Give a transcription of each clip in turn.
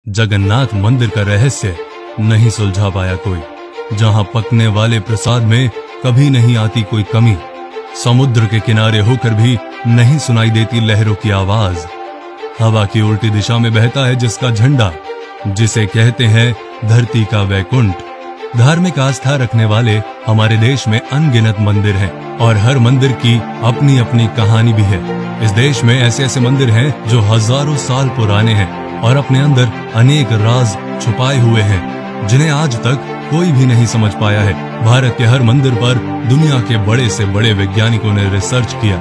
जगन्नाथ मंदिर का रहस्य नहीं सुलझा पाया कोई, जहां पकने वाले प्रसाद में कभी नहीं आती कोई कमी, समुद्र के किनारे होकर भी नहीं सुनाई देती लहरों की आवाज, हवा की उल्टी दिशा में बहता है जिसका झंडा, जिसे कहते हैं धरती का वैकुंठ। धार्मिक आस्था रखने वाले हमारे देश में अनगिनत मंदिर हैं और हर मंदिर की अपनी अपनी कहानी भी है। इस देश में ऐसे ऐसे मंदिर हैं जो हजारों साल पुराने हैं और अपने अंदर अनेक राज छुपाए हुए हैं जिन्हें आज तक कोई भी नहीं समझ पाया है। भारत के हर मंदिर पर दुनिया के बड़े से बड़े वैज्ञानिकों ने रिसर्च किया,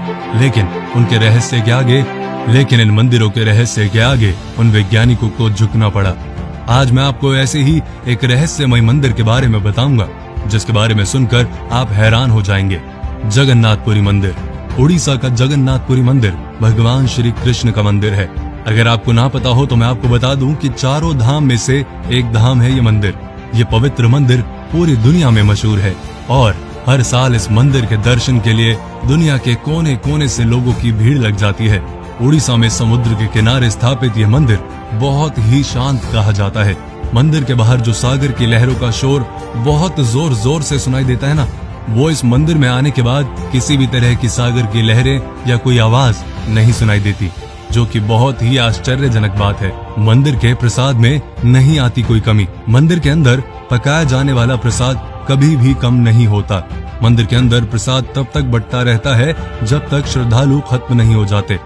लेकिन इन मंदिरों के रहस्य के आगे उन वैज्ञानिकों को झुकना पड़ा। आज मैं आपको ऐसे ही एक रहस्यमय मंदिर के बारे में बताऊंगा जिसके बारे में सुनकर आप हैरान हो जाएंगे। जगन्नाथपुरी मंदिर। उड़ीसा का जगन्नाथपुरी मंदिर भगवान श्री कृष्ण का मंदिर है। अगर आपको ना पता हो तो मैं आपको बता दूं कि चारों धाम में से एक धाम है ये मंदिर। ये पवित्र मंदिर पूरी दुनिया में मशहूर है और हर साल इस मंदिर के दर्शन के लिए दुनिया के कोने कोने से लोगों की भीड़ लग जाती है। उड़ीसा में समुद्र के किनारे स्थापित यह मंदिर बहुत ही शांत कहा जाता है। मंदिर के बाहर जो सागर की लहरों का शोर बहुत जोर जोर से सुनाई देता है ना, वो इस मंदिर में आने के बाद किसी भी तरह की सागर की लहरें या कोई आवाज नहीं सुनाई देती, जो कि बहुत ही आश्चर्यजनक बात है। मंदिर के प्रसाद में नहीं आती कोई कमी। मंदिर के अंदर पकाया जाने वाला प्रसाद कभी भी कम नहीं होता। मंदिर के अंदर प्रसाद तब तक बंटता रहता है जब तक श्रद्धालु खत्म नहीं हो जाते।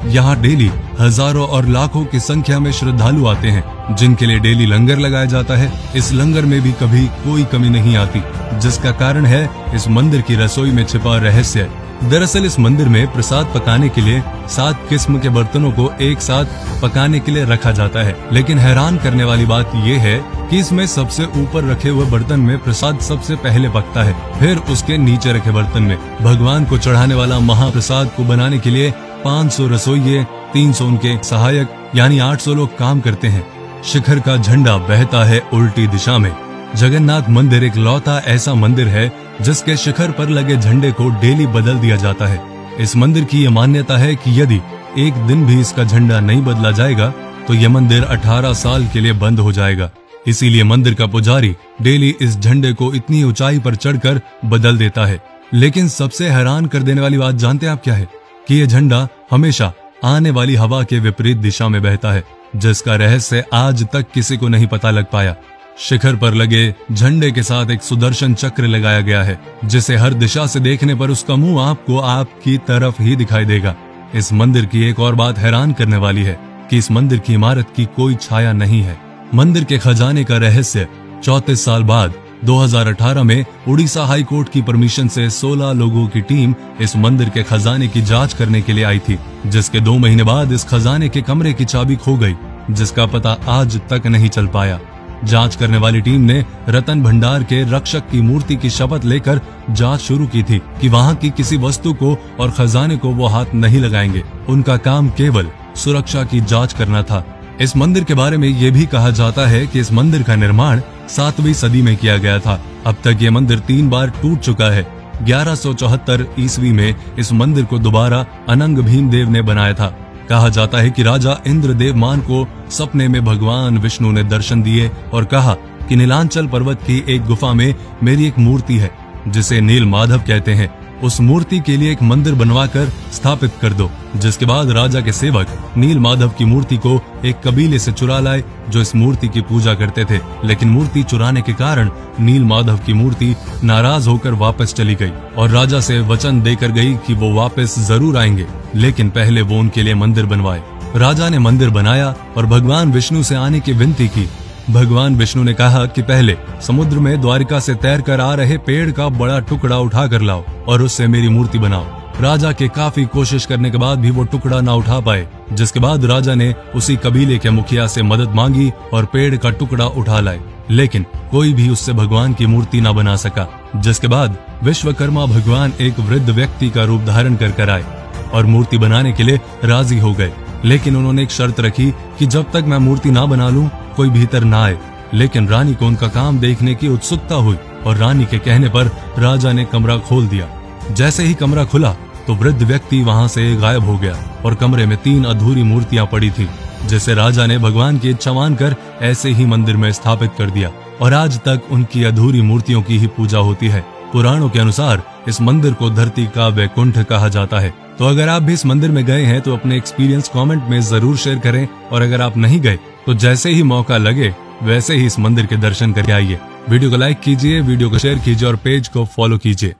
यहाँ डेली हजारों और लाखों की संख्या में श्रद्धालु आते हैं जिनके लिए डेली लंगर लगाया जाता है। इस लंगर में भी कभी कोई कमी नहीं आती, जिसका कारण है इस मंदिर की रसोई में छिपा रहस्य। दरअसल इस मंदिर में प्रसाद पकाने के लिए 7 किस्म के बर्तनों को एक साथ पकाने के लिए रखा जाता है, लेकिन हैरान करने वाली बात यह है कि इसमें सबसे ऊपर रखे हुए बर्तन में प्रसाद सबसे पहले पकता है, फिर उसके नीचे रखे बर्तन में। भगवान को चढ़ाने वाला महाप्रसाद को बनाने के लिए 500 रसोइये, 300 उनके सहायक यानी 800 लोग काम करते हैं। शिखर का झंडा बहता है उल्टी दिशा में। जगन्नाथ मंदिर एक लौता ऐसा मंदिर है जिसके शिखर पर लगे झंडे को डेली बदल दिया जाता है। इस मंदिर की यह मान्यता है कि यदि एक दिन भी इसका झंडा नहीं बदला जाएगा तो यह मंदिर 18 साल के लिए बंद हो जाएगा। इसीलिए मंदिर का पुजारी डेली इस झंडे को इतनी ऊंचाई पर चढ़कर बदल देता है। लेकिन सबसे हैरान कर देने वाली बात जानते हैं आप क्या है? कि यह झंडा हमेशा आने वाली हवा के विपरीत दिशा में बहता है, जिसका रहस्य आज तक किसी को नहीं पता लग पाया। शिखर पर लगे झंडे के साथ एक सुदर्शन चक्र लगाया गया है, जिसे हर दिशा से देखने पर उसका मुंह आपको आपकी तरफ ही दिखाई देगा। इस मंदिर की एक और बात हैरान करने वाली है कि इस मंदिर की इमारत की कोई छाया नहीं है। मंदिर के खजाने का रहस्य 34 साल बाद 2018 में उड़ीसा हाई कोर्ट की परमिशन से 16 लोगों की टीम इस मंदिर के खजाने की जांच करने के लिए आई थी, जिसके 2 महीने बाद इस खजाने के कमरे की चाबी खो गई, जिसका पता आज तक नहीं चल पाया। जांच करने वाली टीम ने रतन भंडार के रक्षक की मूर्ति की शपथ लेकर जांच शुरू की थी कि वहां की किसी वस्तु को और खजाने को वो हाथ नहीं लगाएंगे। उनका काम केवल सुरक्षा की जांच करना था। इस मंदिर के बारे में ये भी कहा जाता है कि इस मंदिर का निर्माण 7वीं सदी में किया गया था। अब तक ये मंदिर 3 बार टूट चुका है। 1174 ईस्वी में इस मंदिर को दोबारा अनंग भीमदेव ने बनाया था। कहा जाता है कि राजा इंद्रदेवमान को सपने में भगवान विष्णु ने दर्शन दिए और कहा कि नीलांचल पर्वत की एक गुफा में मेरी एक मूर्ति है जिसे नील माधव कहते हैं, उस मूर्ति के लिए एक मंदिर बनवाकर स्थापित कर दो। जिसके बाद राजा के सेवक नील माधव की मूर्ति को एक कबीले से चुरा लाए जो इस मूर्ति की पूजा करते थे, लेकिन मूर्ति चुराने के कारण नील माधव की मूर्ति नाराज होकर वापस चली गई और राजा से वचन देकर गई कि वो वापस जरूर आएंगे, लेकिन पहले वो उनके लिए मंदिर बनवाए। राजा ने मंदिर बनाया और भगवान विष्णु से आने की विनती की। भगवान विष्णु ने कहा कि पहले समुद्र में द्वारिका से तैरकर आ रहे पेड़ का बड़ा टुकड़ा उठा कर लाओ और उससे मेरी मूर्ति बनाओ। राजा के काफी कोशिश करने के बाद भी वो टुकड़ा ना उठा पाए, जिसके बाद राजा ने उसी कबीले के मुखिया से मदद मांगी और पेड़ का टुकड़ा उठा लाए, लेकिन कोई भी उससे भगवान की मूर्ति ना बना सका। जिसके बाद विश्वकर्मा भगवान एक वृद्ध व्यक्ति का रूप धारण कर आए और मूर्ति बनाने के लिए राजी हो गए, लेकिन उन्होंने एक शर्त रखी कि जब तक मैं मूर्ति ना बना लूं कोई भीतर ना आए। लेकिन रानी को उनका काम देखने की उत्सुकता हुई और रानी के कहने पर राजा ने कमरा खोल दिया। जैसे ही कमरा खुला तो वृद्ध व्यक्ति वहां से गायब हो गया और कमरे में 3 अधूरी मूर्तियां पड़ी थी। जिसे राजा ने भगवान की इच्छा मानकर ऐसे ही मंदिर में स्थापित कर दिया और आज तक उनकी अधूरी मूर्तियों की ही पूजा होती है। पुराणों के अनुसार इस मंदिर को धरती का वैकुंठ कहा जाता है। तो अगर आप भी इस मंदिर में गए हैं तो अपने एक्सपीरियंस कमेंट में जरूर शेयर करें, और अगर आप नहीं गए तो जैसे ही मौका लगे वैसे ही इस मंदिर के दर्शन करके आइए। वीडियो को लाइक कीजिए, वीडियो को शेयर कीजिए और पेज को फॉलो कीजिए।